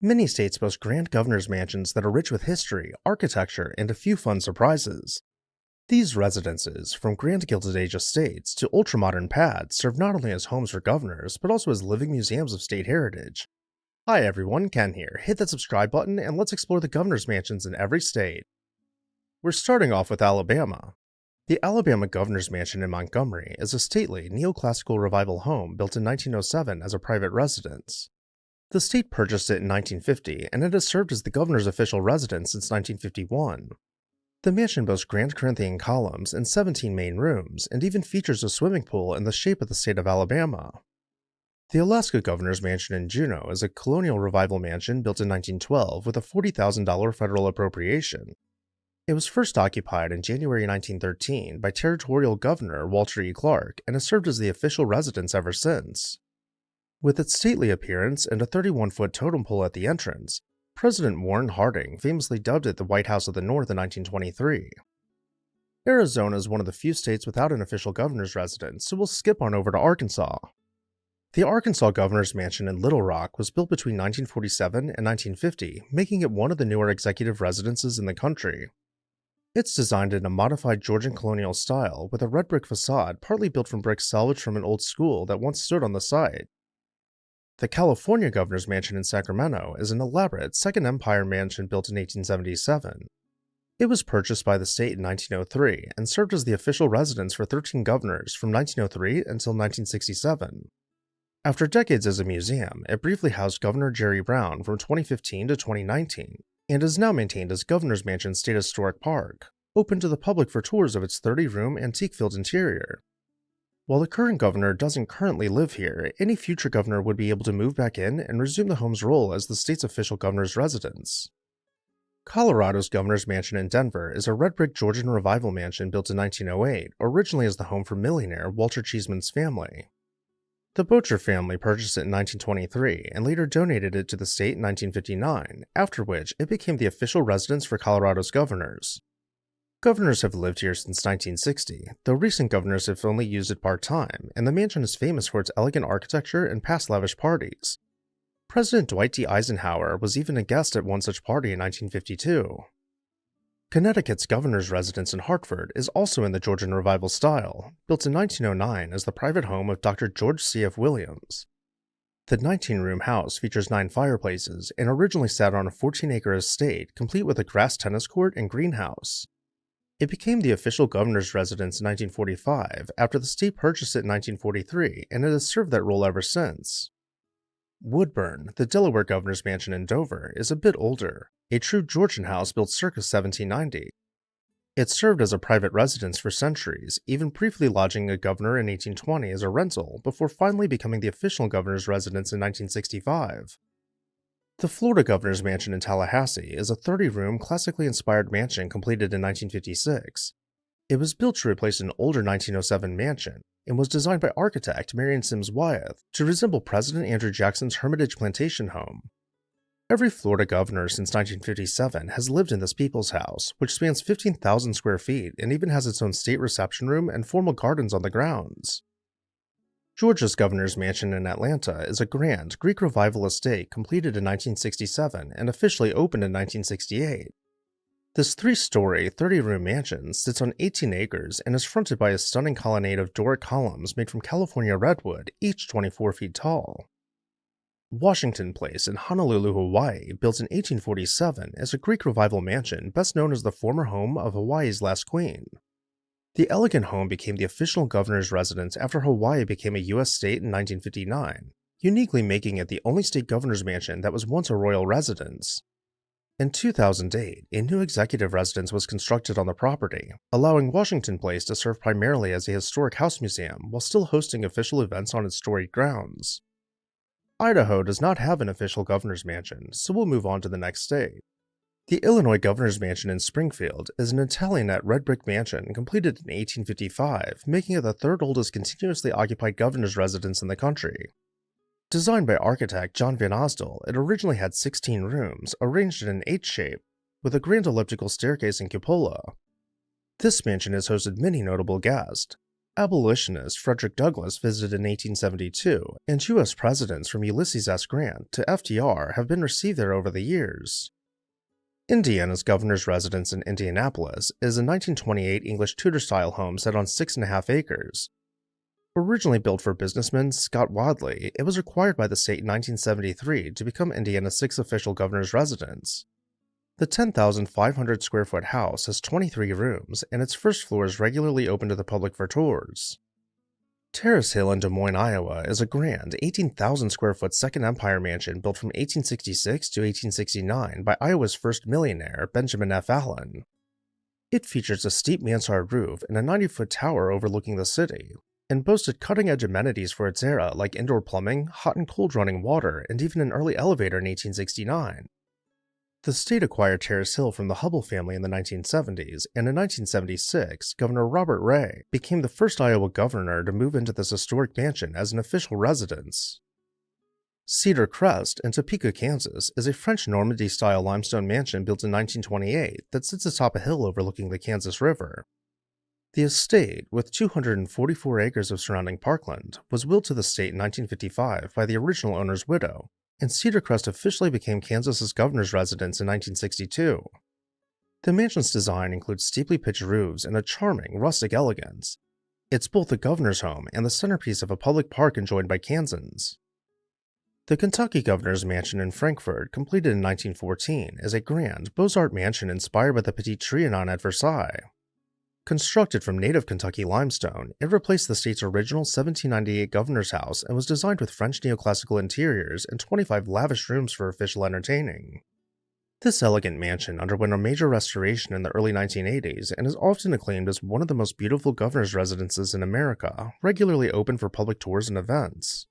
Many states boast grand governor's mansions that are rich with history, architecture, and a few fun surprises. These residences, from grand Gilded Age estates to ultramodern pads, serve not only as homes for governors, but also as living museums of state heritage. Hi everyone, Ken here. Hit that subscribe button and let's explore the governor's mansions in every state. We're starting off with Alabama. The Alabama Governor's Mansion in Montgomery is a stately, neoclassical revival home built in 1907 as a private residence. The state purchased it in 1950, and it has served as the governor's official residence since 1951. The mansion boasts grand Corinthian columns and 17 main rooms, and even features a swimming pool in the shape of the state of Alabama. The Alaska Governor's Mansion in Juneau is a colonial revival mansion built in 1912 with a $40,000 federal appropriation. It was first occupied in January 1913 by Territorial Governor Walter E. Clark and has served as the official residence ever since. With its stately appearance and a 31-foot totem pole at the entrance, President Warren Harding famously dubbed it the White House of the North in 1923. Arizona is one of the few states without an official governor's residence, so we'll skip on over to Arkansas. The Arkansas Governor's Mansion in Little Rock was built between 1947 and 1950, making it one of the newer executive residences in the country. It's designed in a modified Georgian colonial style with a red brick facade partly built from bricks salvaged from an old school that once stood on the site. The California Governor's Mansion in Sacramento is an elaborate Second Empire mansion built in 1877. It was purchased by the state in 1903 and served as the official residence for 13 governors from 1903 until 1967. After decades as a museum, it briefly housed Governor Jerry Brown from 2015 to 2019, and is now maintained as Governor's Mansion State Historic Park, open to the public for tours of its 30-room, antique-filled interior. While the current governor doesn't currently live here, any future governor would be able to move back in and resume the home's role as the state's official governor's residence. Colorado's Governor's Mansion in Denver is a red brick Georgian revival mansion built in 1908, originally as the home for millionaire Walter Cheeseman's family. The Bocher family purchased it in 1923 and later donated it to the state in 1959, after which it became the official residence for Colorado's governors. Governors have lived here since 1960, though recent governors have only used it part-time, and the mansion is famous for its elegant architecture and past lavish parties. President Dwight D. Eisenhower was even a guest at one such party in 1952. Connecticut's governor's residence in Hartford is also in the Georgian revival style, built in 1909 as the private home of Dr. George C.F. Williams. The 19-room house features 9 fireplaces and originally sat on a 14-acre estate complete with a grass tennis court and greenhouse. It became the official governor's residence in 1945 after the state purchased it in 1943, and it has served that role ever since. Woodburn, the Delaware Governor's Mansion in Dover, is a bit older, a true Georgian house built circa 1790. It served as a private residence for centuries, even briefly lodging a governor in 1820 as a rental before finally becoming the official governor's residence in 1965. The Florida Governor's Mansion in Tallahassee is a 30-room, classically inspired mansion completed in 1956. It was built to replace an older 1907 mansion, and was designed by architect Marion Sims Wyeth to resemble President Andrew Jackson's Hermitage Plantation home. Every Florida governor since 1957 has lived in this people's house, which spans 15,000 square feet and even has its own state reception room and formal gardens on the grounds. Georgia's Governor's Mansion in Atlanta is a grand Greek revival estate completed in 1967 and officially opened in 1968. This 3-story, 30-room mansion sits on 18 acres and is fronted by a stunning colonnade of Doric columns made from California redwood, each 24 feet tall. Washington Place in Honolulu, Hawaii, built in 1847, is a Greek revival mansion best known as the former home of Hawaii's last queen. The elegant home became the official governor's residence after Hawaii became a U.S. state in 1959, uniquely making it the only state governor's mansion that was once a royal residence. In 2008, a new executive residence was constructed on the property, allowing Washington Place to serve primarily as a historic house museum while still hosting official events on its storied grounds. Idaho does not have an official governor's mansion, so we'll move on to the next state. The Illinois Governor's Mansion in Springfield is an Italianate red brick mansion completed in 1855, making it the third oldest continuously occupied governor's residence in the country. Designed by architect John Van Osdel, it originally had 16 rooms, arranged in an H shape, with a grand elliptical staircase and cupola. This mansion has hosted many notable guests. abolitionist Frederick Douglass visited in 1872, and U.S. presidents from Ulysses S. Grant to FDR have been received there over the years. Indiana's governor's residence in Indianapolis is a 1928 English Tudor-style home set on 6.5 acres. Originally built for businessman Scott Wadley, it was acquired by the state in 1973 to become Indiana's 6th official governor's residence. The 10,500 square foot house has 23 rooms, and its first floor is regularly open to the public for tours. Terrace Hill in Des Moines, Iowa is a grand 18,000 square foot Second Empire mansion built from 1866 to 1869 by Iowa's first millionaire, Benjamin F. Allen. It features a steep mansard roof and a 90-foot tower overlooking the city, and boasted cutting-edge amenities for its era like indoor plumbing, hot and cold running water, and even an early elevator in 1869. The state acquired Terrace Hill from the Hubble family in the 1970s, and in 1976, Governor Robert Ray became the first Iowa governor to move into this historic mansion as an official residence. Cedar Crest in Topeka, Kansas is a French Normandy-style limestone mansion built in 1928 that sits atop a hill overlooking the Kansas River. The estate, with 244 acres of surrounding parkland, was willed to the state in 1955 by the original owner's widow, and Cedar Crest officially became Kansas's governor's residence in 1962. The mansion's design includes steeply pitched roofs and a charming, rustic elegance. It's both the governor's home and the centerpiece of a public park enjoyed by Kansans. The Kentucky Governor's Mansion in Frankfort, completed in 1914, is a grand, Beaux-Arts mansion inspired by the Petit Trianon at Versailles. Constructed from native Kentucky limestone, it replaced the state's original 1798 governor's house and was designed with French neoclassical interiors and 25 lavish rooms for official entertaining. This elegant mansion underwent a major restoration in the early 1980s and is often acclaimed as one of the most beautiful governor's residences in America, regularly open for public tours and events.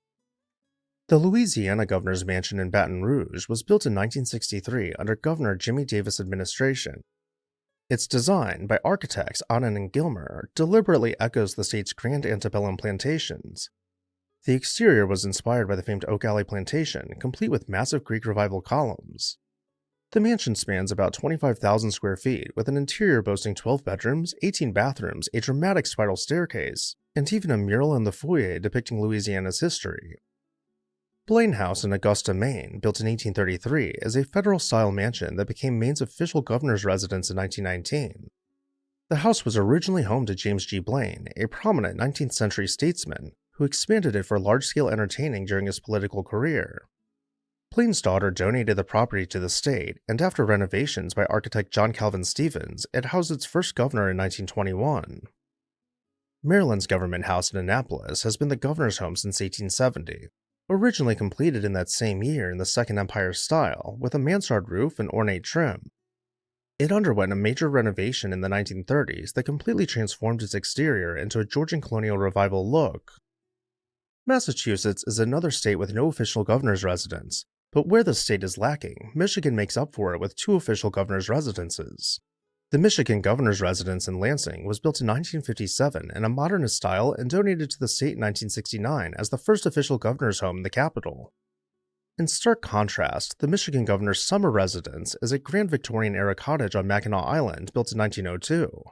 The Louisiana Governor's Mansion in Baton Rouge was built in 1963 under Governor Jimmy Davis' administration. Its design, by architects Otten and Gilmer, deliberately echoes the state's grand antebellum plantations. The exterior was inspired by the famed Oak Alley Plantation, complete with massive Greek Revival columns. The mansion spans about 25,000 square feet, with an interior boasting 12 bedrooms, 18 bathrooms, a dramatic spiral staircase, and even a mural in the foyer depicting Louisiana's history. Blaine House in Augusta, Maine, built in 1833, is a federal-style mansion that became Maine's official governor's residence in 1919. The house was originally home to James G. Blaine, a prominent 19th century statesman, who expanded it for large-scale entertaining during his political career. Blaine's daughter donated the property to the state, and after renovations by architect John Calvin Stevens, it housed its first governor in 1921. Maryland's Government House in Annapolis has been the governor's home since 1870. Originally completed in that same year in the Second Empire style, with a mansard roof and ornate trim. It underwent a major renovation in the 1930s that completely transformed its exterior into a Georgian colonial revival look. Massachusetts is another state with no official governor's residence, but where the state is lacking, Michigan makes up for it with 2 official governor's residences. The Michigan Governor's Residence in Lansing was built in 1957 in a modernist style and donated to the state in 1969 as the first official governor's home in the capital. In stark contrast, the Michigan Governor's Summer Residence is a grand Victorian-era cottage on Mackinac Island built in 1902.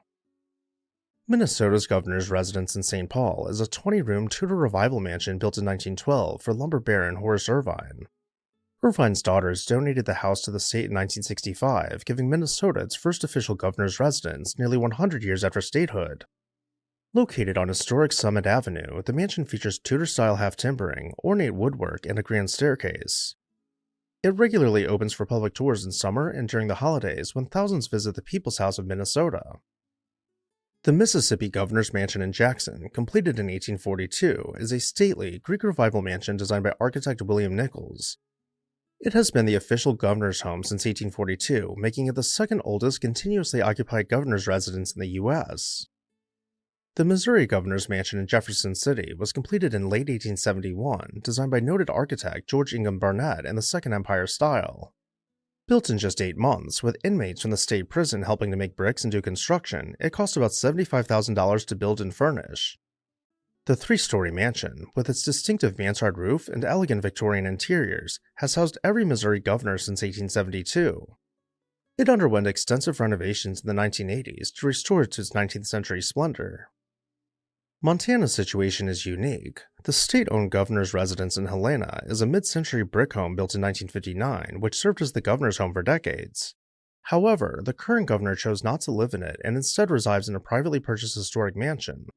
Minnesota's Governor's Residence in St. Paul is a 20-room Tudor Revival mansion built in 1912 for lumber baron Horace Irvine. Irvine's daughters donated the house to the state in 1965, giving Minnesota its first official governor's residence nearly 100 years after statehood. Located on historic Summit Avenue, the mansion features Tudor-style half-timbering, ornate woodwork, and a grand staircase. It regularly opens for public tours in summer and during the holidays when thousands visit the People's House of Minnesota. The Mississippi Governor's Mansion in Jackson, completed in 1842, is a stately Greek Revival mansion designed by architect William Nichols. It has been the official governor's home since 1842, making it the second oldest continuously occupied governor's residence in the U.S. The Missouri Governor's Mansion in Jefferson City was completed in late 1871, designed by noted architect George Ingham Barnett in the Second Empire style. Built in just 8 months, with inmates from the state prison helping to make bricks and do construction, it cost about $75,000 to build and furnish. The 3-story mansion, with its distinctive mansard roof and elegant Victorian interiors, has housed every Missouri governor since 1872. It underwent extensive renovations in the 1980s to restore it to its 19th century splendor. Montana's situation is unique. The state-owned governor's residence in Helena is a mid-century brick home built in 1959, which served as the governor's home for decades. However, the current governor chose not to live in it and instead resides in a privately purchased historic mansion.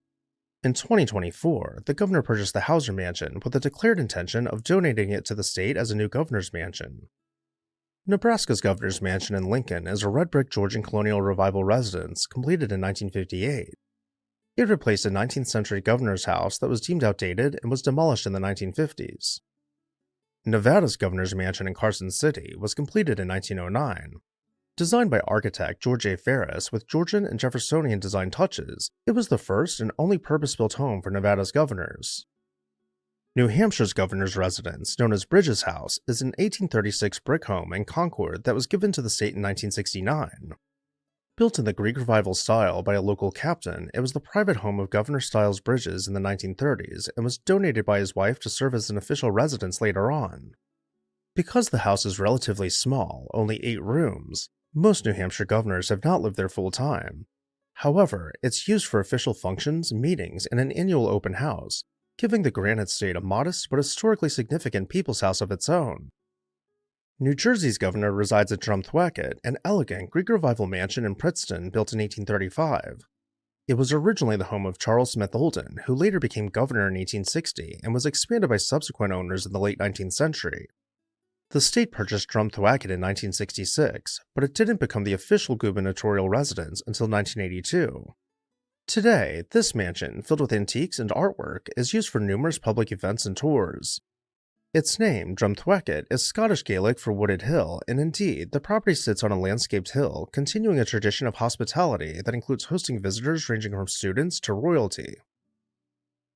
In 2024, the governor purchased the Hauser Mansion with the declared intention of donating it to the state as a new governor's mansion. Nebraska's governor's mansion in Lincoln is a red brick Georgian colonial revival residence completed in 1958. It replaced a 19th century governor's house that was deemed outdated and was demolished in the 1950s. Nevada's governor's mansion in Carson City was completed in 1909. Designed by architect George A. Ferris with Georgian and Jeffersonian design touches, it was the first and only purpose-built home for Nevada's governors. New Hampshire's governor's residence, known as Bridges House, is an 1836 brick home in Concord that was given to the state in 1969. Built in the Greek Revival style by a local captain, it was the private home of Governor Styles Bridges in the 1930s and was donated by his wife to serve as an official residence later on. Because the house is relatively small, only 8 rooms, most New Hampshire governors have not lived there full-time. However, it's used for official functions, meetings, and an annual open house, giving the Granite State a modest but historically significant people's house of its own. New Jersey's governor resides at Drumthwacket, an elegant Greek Revival mansion in Princeton built in 1835. It was originally the home of Charles Smith Olden, who later became governor in 1860 and was expanded by subsequent owners in the late 19th century. The state purchased Drumthwacket in 1966, but it didn't become the official gubernatorial residence until 1982. Today, this mansion, filled with antiques and artwork, is used for numerous public events and tours. Its name, Drumthwacket, is Scottish Gaelic for wooded hill, and indeed, the property sits on a landscaped hill, continuing a tradition of hospitality that includes hosting visitors ranging from students to royalty.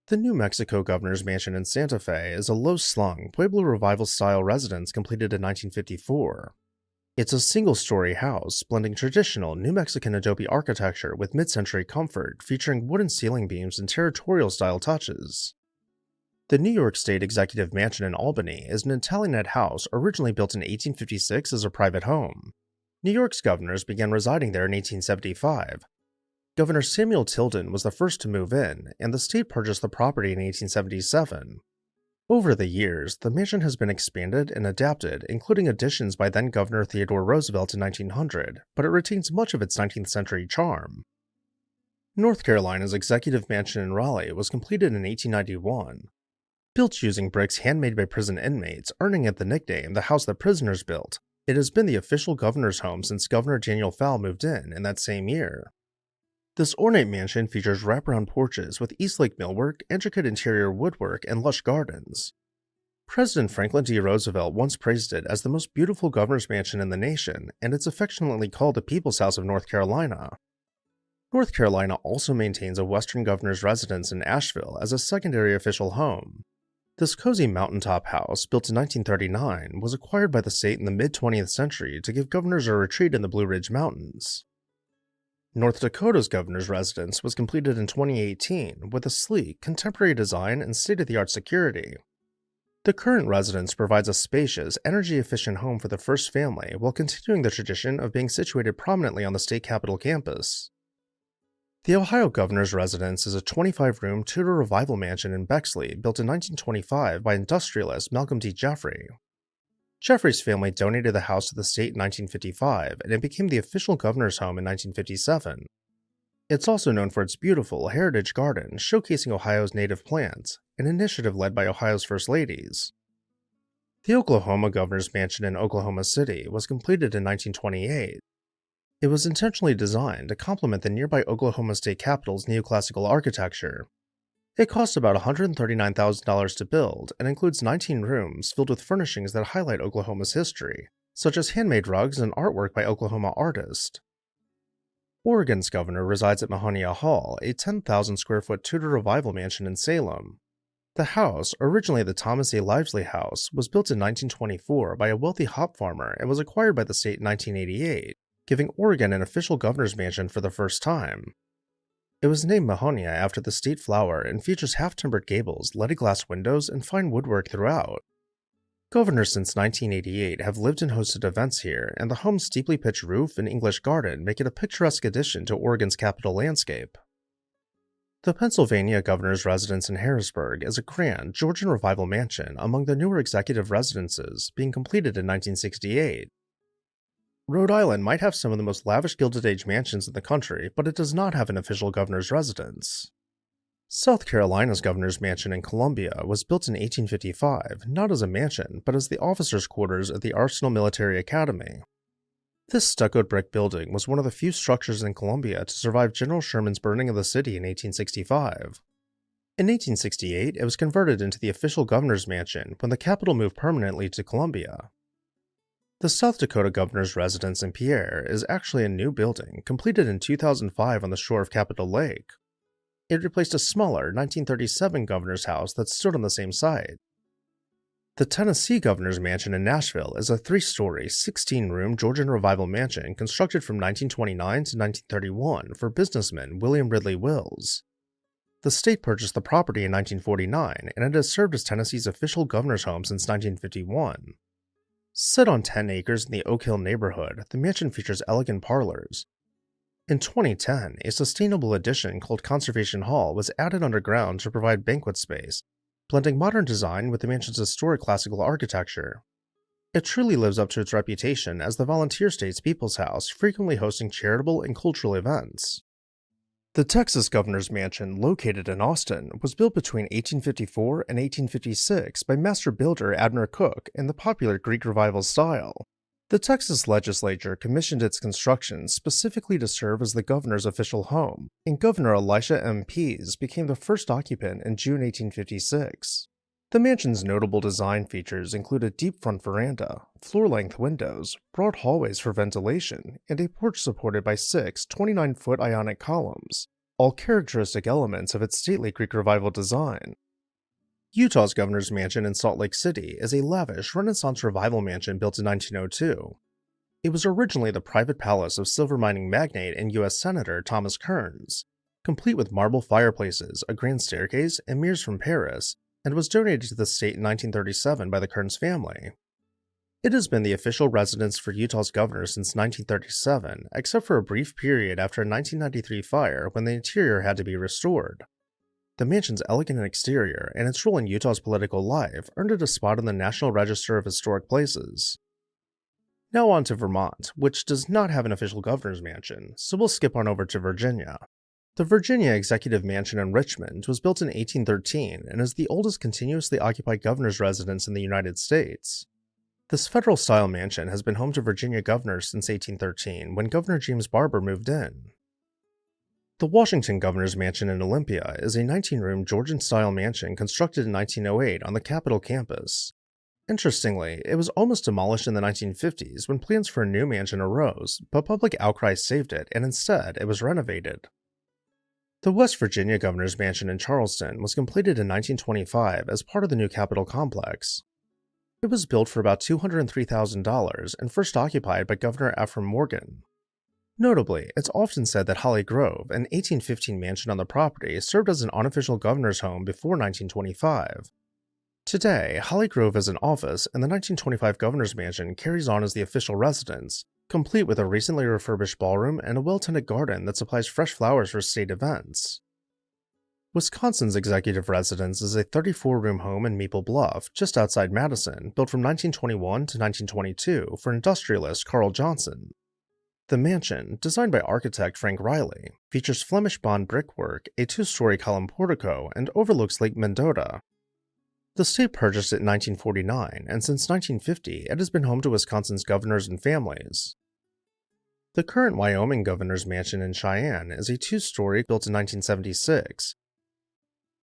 The New Mexico governor's mansion in Santa Fe is a low-slung, Pueblo Revival-style residence completed in 1954. It's a single-story house, blending traditional New Mexican adobe architecture with mid-century comfort, featuring wooden ceiling beams and territorial-style touches. The New York State Executive Mansion in Albany is an Italianate house originally built in 1856 as a private home. New York's governors began residing there in 1875. Governor Samuel Tilden was the first to move in, and the state purchased the property in 1877. Over the years, the mansion has been expanded and adapted, including additions by then-Governor Theodore Roosevelt in 1900, but it retains much of its 19th century charm. North Carolina's Executive Mansion in Raleigh was completed in 1891. Built using bricks handmade by prison inmates, earning it the nickname the house that prisoners built, it has been the official governor's home since Governor Daniel Fowle moved in that same year. This ornate mansion features wraparound porches with Eastlake millwork, intricate interior woodwork, and lush gardens. President Franklin D. Roosevelt once praised it as the most beautiful governor's mansion in the nation, and it's affectionately called the People's House of North Carolina. North Carolina also maintains a Western governor's residence in Asheville as a secondary official home. This cozy mountaintop house, built in 1939, was acquired by the state in the mid-20th century to give governors a retreat in the Blue Ridge Mountains. North Dakota's governor's residence was completed in 2018 with a sleek, contemporary design and state-of-the-art security. The current residence provides a spacious, energy-efficient home for the first family while continuing the tradition of being situated prominently on the state capitol campus. The Ohio governor's residence is a 25-room Tudor Revival mansion in Bexley built in 1925 by industrialist Malcolm D. Jeffrey. Jeffrey's family donated the house to the state in 1955, and it became the official governor's home in 1957. It's also known for its beautiful heritage garden showcasing Ohio's native plants, an initiative led by Ohio's First Ladies. The Oklahoma governor's mansion in Oklahoma City was completed in 1928. It was intentionally designed to complement the nearby Oklahoma State Capitol's neoclassical architecture. It cost about $139,000 to build and includes 19 rooms filled with furnishings that highlight Oklahoma's history, such as handmade rugs and artwork by Oklahoma artists. Oregon's governor resides at Mahonia Hall, a 10,000 square foot Tudor Revival mansion in Salem. The house, originally the Thomas A. Livesley House, was built in 1924 by a wealthy hop farmer and was acquired by the state in 1988. Giving Oregon an official governor's mansion for the first time. It was named Mahonia after the state flower and features half-timbered gables, leaded glass windows, and fine woodwork throughout. Governors since 1988 have lived and hosted events here, and the home's steeply pitched roof and English garden make it a picturesque addition to Oregon's capital landscape. The Pennsylvania governor's residence in Harrisburg is a grand Georgian Revival mansion among the newer executive residences, being completed in 1968. Rhode Island might have some of the most lavish Gilded Age mansions in the country, but it does not have an official governor's residence. South Carolina's governor's mansion in Columbia was built in 1855, not as a mansion, but as the officers' quarters at the Arsenal Military Academy. This stuccoed brick building was one of the few structures in Columbia to survive General Sherman's burning of the city in 1865. In 1868, it was converted into the official governor's mansion when the capital moved permanently to Columbia. The South Dakota governor's residence in Pierre is actually a new building, completed in 2005 on the shore of Capitol Lake. It replaced a smaller 1937 governor's house that stood on the same site. The Tennessee governor's mansion in Nashville is a 3-story, 16-room Georgian Revival mansion constructed from 1929 to 1931 for businessman William Ridley Wills. The state purchased the property in 1949, and it has served as Tennessee's official governor's home since 1951. Set on 10 acres in the Oak Hill neighborhood, the mansion features elegant parlors. In 2010, a sustainable addition called Conservation Hall was added underground to provide banquet space, blending modern design with the mansion's historic classical architecture. It truly lives up to its reputation as the Volunteer State's People's House, frequently hosting charitable and cultural events. The Texas Governor's Mansion, located in Austin, was built between 1854 and 1856 by master builder Abner Cook in the popular Greek Revival style. The Texas legislature commissioned its construction specifically to serve as the governor's official home, and Governor Elisha M. Pease became the first occupant in June 1856. The mansion's notable design features include a deep front veranda, floor-length windows, broad hallways for ventilation, and a porch supported by 6 29-foot Ionic columns, all characteristic elements of its stately Greek Revival design. Utah's governor's mansion in Salt Lake City is a lavish Renaissance Revival mansion built in 1902. It was originally the private palace of silver mining magnate and U.S. Senator Thomas Kearns, complete with marble fireplaces, a grand staircase, and mirrors from Paris, and was donated to the state in 1937 by the Kearns family. It has been the official residence for Utah's governor since 1937, except for a brief period after a 1993 fire when the interior had to be restored. The mansion's elegant exterior and its role in Utah's political life earned it a spot on the National Register of Historic Places. Now on to Vermont, which does not have an official governor's mansion, so we'll skip on over to Virginia. The Virginia Executive Mansion in Richmond was built in 1813 and is the oldest continuously occupied governor's residence in the United States. This federal-style mansion has been home to Virginia governors since 1813, when Governor James Barbour moved in. The Washington Governor's Mansion in Olympia is a 19-room Georgian-style mansion constructed in 1908 on the Capitol campus. Interestingly, it was almost demolished in the 1950s when plans for a new mansion arose, but public outcry saved it, and instead it was renovated. The West Virginia Governor's Mansion in Charleston was completed in 1925 as part of the new Capitol complex. It was built for about $203,000 and first occupied by Governor Ephraim Morgan. Notably, it's often said that Holly Grove, an 1815 mansion on the property, served as an unofficial governor's home before 1925. Today, Holly Grove is an office, and the 1925 governor's mansion carries on as the official residence, complete with a recently refurbished ballroom and a well-tended garden that supplies fresh flowers for state events. Wisconsin's executive residence is a 34-room home in Maple Bluff, just outside Madison, built from 1921 to 1922 for industrialist Carl Johnson. The mansion, designed by architect Frank Riley, features Flemish bond brickwork, a 2-story column portico, and overlooks Lake Mendota. The state purchased it in 1949, and since 1950, it has been home to Wisconsin's governors and families. The current Wyoming governor's mansion in Cheyenne is a 2-story built in 1976.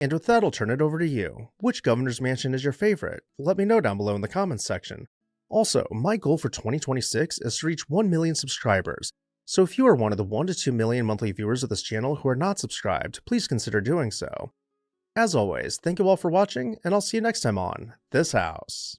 And with that, I'll turn it over to you. Which governor's mansion is your favorite? Let me know down below in the comments section. Also, my goal for 2026 is to reach 1 million subscribers, so if you are one of the 1 to 2 million monthly viewers of this channel who are not subscribed, please consider doing so. As always, thank you all for watching, and I'll see you next time on This House.